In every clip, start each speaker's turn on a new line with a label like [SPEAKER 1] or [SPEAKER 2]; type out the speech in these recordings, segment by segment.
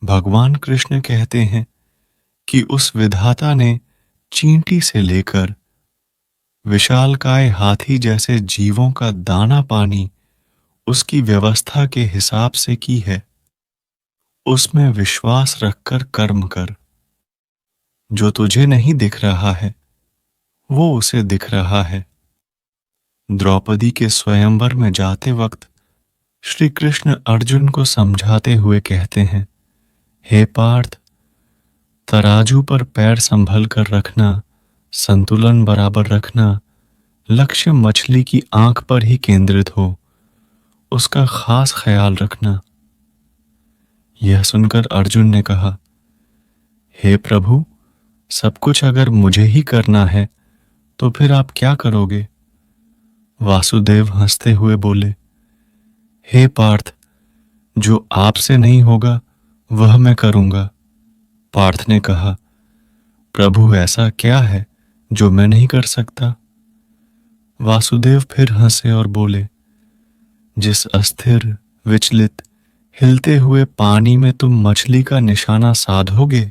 [SPEAKER 1] भगवान कृष्ण कहते हैं कि उस विधाता ने चींटी से लेकर विशालकाय हाथी जैसे जीवों का दाना पानी उसकी व्यवस्था के हिसाब से की है। उसमें विश्वास रखकर कर्म कर। जो तुझे नहीं दिख रहा है वो उसे दिख रहा है। द्रौपदी के स्वयंवर में जाते वक्त श्री कृष्ण अर्जुन को समझाते हुए कहते हैं, हे पार्थ, तराजू पर पैर संभल कर रखना, संतुलन बराबर रखना, लक्ष्य मछली की आंख पर ही केंद्रित हो, उसका खास ख्याल रखना। यह सुनकर अर्जुन ने कहा, हे प्रभु, सब कुछ अगर मुझे ही करना है तो फिर आप क्या करोगे? वासुदेव हंसते हुए बोले, हे पार्थ, जो आपसे नहीं होगा वह मैं करूंगा। पार्थ ने कहा, प्रभु ऐसा क्या है जो मैं नहीं कर सकता? वासुदेव फिर हंसे और बोले, जिस अस्थिर, विचलित, हिलते हुए पानी में तुम मछली का निशाना साधोगे,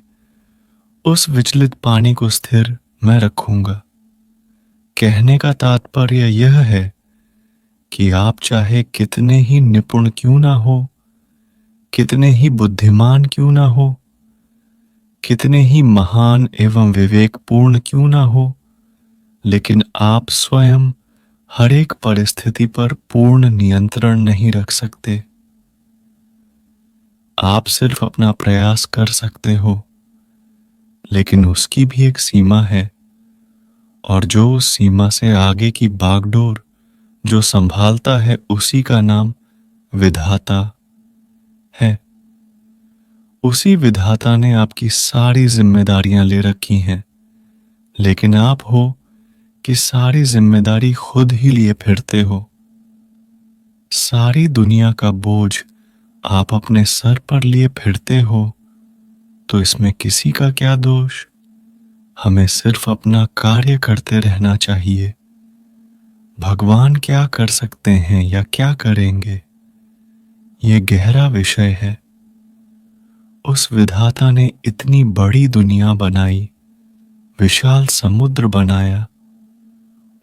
[SPEAKER 1] उस विचलित पानी को स्थिर मैं रखूंगा। कहने का तात्पर्य यह है कि आप चाहे कितने ही निपुण क्यों ना हो, कितने ही बुद्धिमान क्यों ना हो, कितने ही महान एवं विवेकपूर्ण क्यों ना हो, लेकिन आप स्वयं हर एक परिस्थिति पर पूर्ण नियंत्रण नहीं रख सकते। आप सिर्फ अपना प्रयास कर सकते हो, लेकिन उसकी भी एक सीमा है, और जो उस सीमा से आगे की बागडोर जो संभालता है उसी का नाम विधाता है। उसी विधाता ने आपकी सारी जिम्मेदारियां ले रखी हैं, लेकिन आप हो कि सारी जिम्मेदारी खुद ही लिए फिरते हो। सारी दुनिया का बोझ आप अपने सर पर लिए फिरते हो, तो इसमें किसी का क्या दोष? हमें सिर्फ अपना कार्य करते रहना चाहिए। भगवान क्या कर सकते हैं या क्या करेंगे, ये गहरा विषय है। उस विधाता ने इतनी बड़ी दुनिया बनाई, विशाल समुद्र बनाया,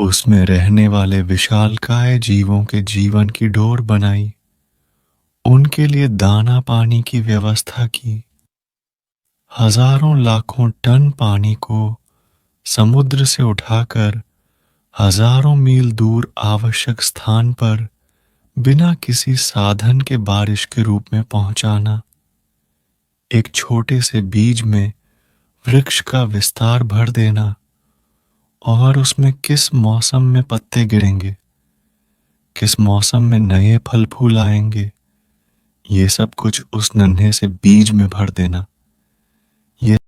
[SPEAKER 1] उसमें रहने वाले विशालकाय जीवों के जीवन की डोर बनाई, उनके लिए दाना पानी की व्यवस्था की। हजारों लाखों टन पानी को समुद्र से उठाकर हजारों मील दूर आवश्यक स्थान पर बिना किसी साधन के बारिश के रूप में पहुंचाना। एक छोटे से बीज में वृक्ष का विस्तार भर देना, और उसमें किस मौसम में पत्ते गिरेंगे, किस मौसम में नए फल फूल आएंगे, ये सब कुछ उस नन्हे से बीज में भर देना। ये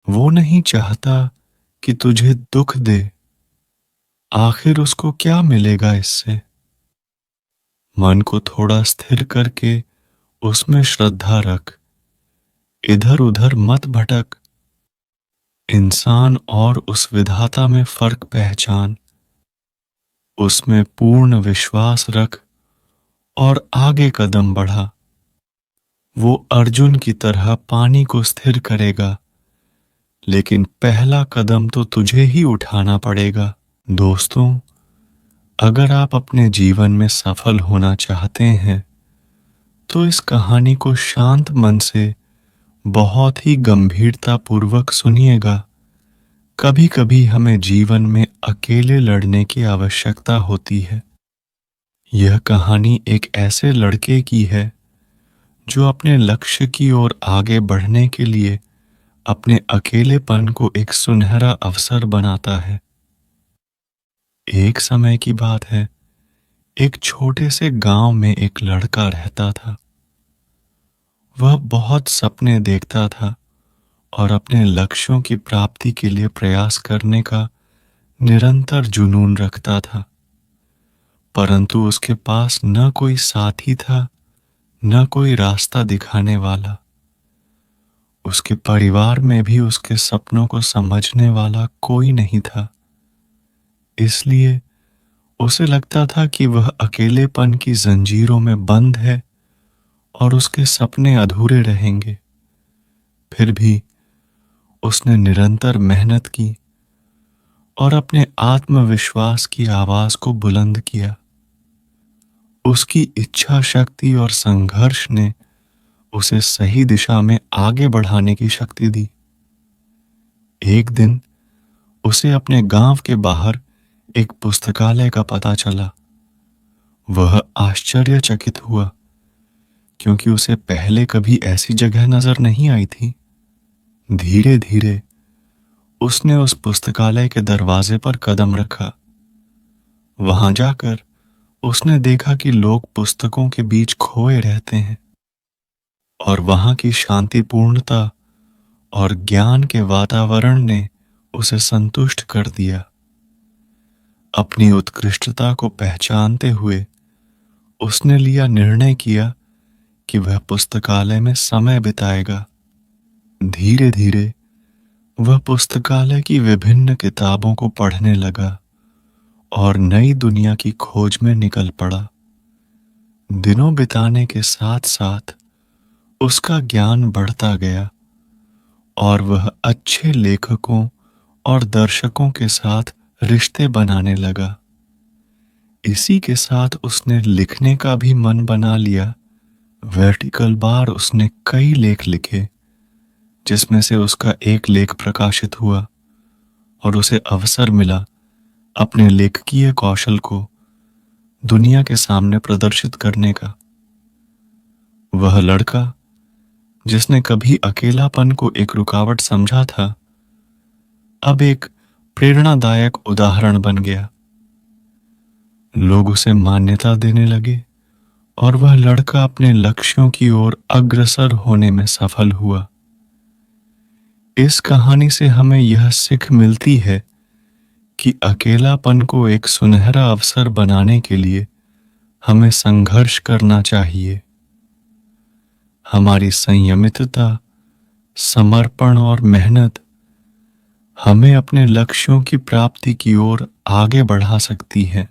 [SPEAKER 1] वो नहीं चाहता कि तुझे दुख दे, आखिर उसको क्या मिलेगा इससे? मन को थोड़ा स्थिर करके उसमें श्रद्धा रख, इधर उधर मत भटक। इंसान और उस विधाता में फर्क पहचान, उसमें पूर्ण विश्वास रख और आगे कदम बढ़ा। वो अर्जुन की तरह पानी को स्थिर करेगा, लेकिन पहला कदम तो तुझे ही उठाना पड़ेगा। दोस्तों, अगर आप अपने जीवन में सफल होना चाहते हैं तो इस कहानी को शांत मन से बहुत ही गंभीरता पूर्वक सुनिएगा। कभी कभी हमें जीवन में अकेले लड़ने की आवश्यकता होती है। यह कहानी एक ऐसे लड़के की है जो अपने लक्ष्य की ओर आगे बढ़ने के लिए अपने अकेलेपन को एक सुनहरा अवसर बनाता है। एक समय की बात है, एक छोटे से गांव में एक लड़का रहता था। वह बहुत सपने देखता था और अपने लक्ष्यों की प्राप्ति के लिए प्रयास करने का निरंतर जुनून रखता था, परंतु उसके पास न कोई साथी था, न कोई रास्ता दिखाने वाला। उसके परिवार में भी उसके सपनों को समझने वाला कोई नहीं था। इसलिए उसे लगता था कि वह अकेलेपन की जंजीरों में बंद है और उसके सपने अधूरे रहेंगे। फिर भी उसने निरंतर मेहनत की और अपने आत्मविश्वास की आवाज को बुलंद किया। उसकी इच्छा शक्ति और संघर्ष ने उसे सही दिशा में आगे बढ़ाने की शक्ति दी। एक दिन उसे अपने गांव के बाहर एक पुस्तकालय का पता चला। वह आश्चर्यचकित हुआ, क्योंकि उसे पहले कभी ऐसी जगह नजर नहीं आई थी। धीरे धीरे उसने उस पुस्तकालय के दरवाजे पर कदम रखा। वहां जाकर उसने देखा कि लोग पुस्तकों के बीच खोए रहते हैं और वहां की शांतिपूर्णता और ज्ञान के वातावरण ने उसे संतुष्ट कर दिया। अपनी उत्कृष्टता को पहचानते हुए उसने लिया निर्णय किया कि वह पुस्तकालय में समय बिताएगा। धीरे धीरे वह पुस्तकालय की विभिन्न किताबों को पढ़ने लगा और नई दुनिया की खोज में निकल पड़ा। दिनों बिताने के साथ साथ उसका ज्ञान बढ़ता गया और वह अच्छे लेखकों और दर्शकों के साथ रिश्ते बनाने लगा। इसी के साथ उसने लिखने का भी मन बना लिया। वर्टिकल बार उसने कई लेख लिखे, जिसमें से उसका एक लेख प्रकाशित हुआ और उसे अवसर मिला अपने लेखकीय कौशल को दुनिया के सामने प्रदर्शित करने का। वह लड़का जिसने कभी अकेलापन को एक रुकावट समझा था, अब एक प्रेरणादायक उदाहरण बन गया। लोग उसे मान्यता देने लगे और वह लड़का अपने लक्ष्यों की ओर अग्रसर होने में सफल हुआ। इस कहानी से हमें यह सीख मिलती है कि अकेलापन को एक सुनहरा अवसर बनाने के लिए हमें संघर्ष करना चाहिए। हमारी संयमितता, समर्पण और मेहनत हमें अपने लक्ष्यों की प्राप्ति की ओर आगे बढ़ा सकती है।